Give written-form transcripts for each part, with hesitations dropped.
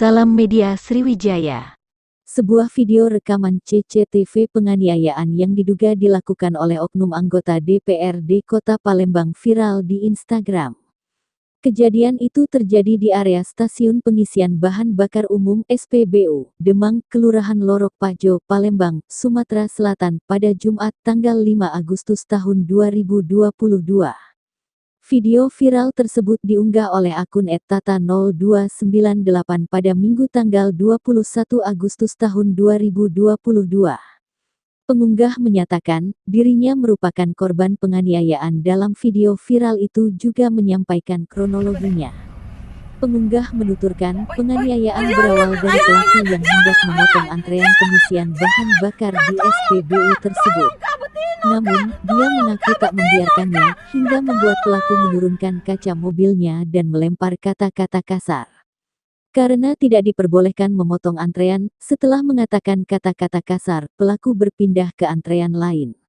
Salam Media Sriwijaya. Sebuah video rekaman CCTV penganiayaan yang diduga dilakukan oleh oknum anggota DPRD Kota Palembang viral di Instagram. Kejadian itu terjadi di area stasiun pengisian bahan bakar umum SPBU, Demang, Kelurahan Lorok Pajo, Palembang, Sumatera Selatan pada Jumat tanggal 5 Agustus tahun 2022. Video viral tersebut diunggah oleh akun @tata0298 pada Minggu tanggal 21 Agustus tahun 2022. Pengunggah menyatakan, dirinya merupakan korban penganiayaan. Dalam video viral itu juga menyampaikan kronologinya. Pengunggah menuturkan, penganiayaan berawal dari pelaku yang hendak memotong antrean pengisian bahan bakar di SPBU tersebut. Namun, dia mengaku tak membiarkannya, hingga membuat pelaku menurunkan kaca mobilnya dan melempar kata-kata kasar. Karena tidak diperbolehkan memotong antrean, setelah mengatakan kata-kata kasar, pelaku berpindah ke antrean lain.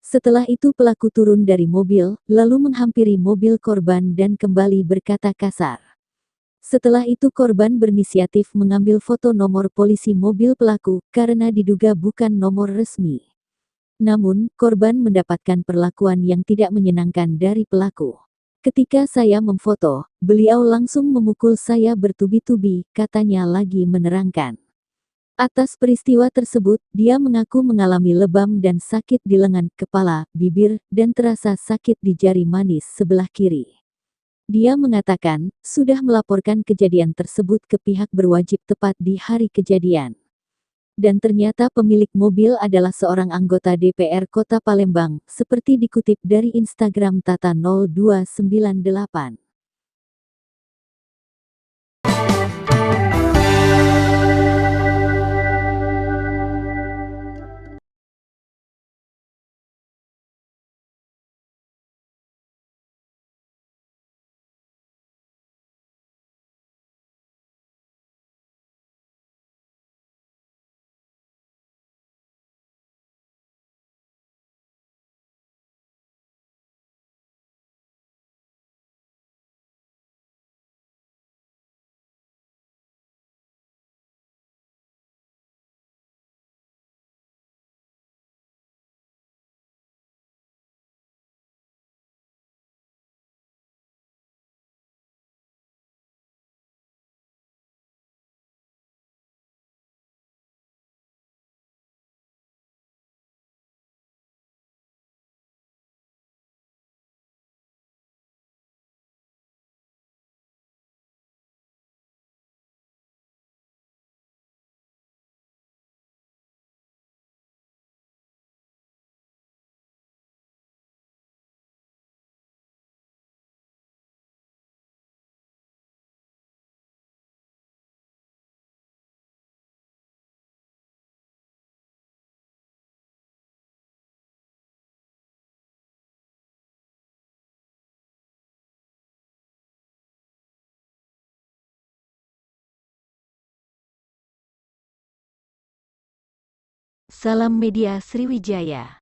Setelah itu pelaku turun dari mobil, lalu menghampiri mobil korban dan kembali berkata kasar. Setelah itu korban berinisiatif mengambil foto nomor polisi mobil pelaku, karena diduga bukan nomor resmi. Namun, korban mendapatkan perlakuan yang tidak menyenangkan dari pelaku. Ketika saya memfoto, beliau langsung memukul saya bertubi-tubi, katanya lagi menerangkan. Atas peristiwa tersebut, dia mengaku mengalami lebam dan sakit di lengan, kepala, bibir, dan terasa sakit di jari manis sebelah kiri. Dia mengatakan, sudah melaporkan kejadian tersebut ke pihak berwajib tepat di hari kejadian. Dan ternyata pemilik mobil adalah seorang anggota DPR Kota Palembang, seperti dikutip dari Instagram Tata0298. Salam Media Sriwijaya.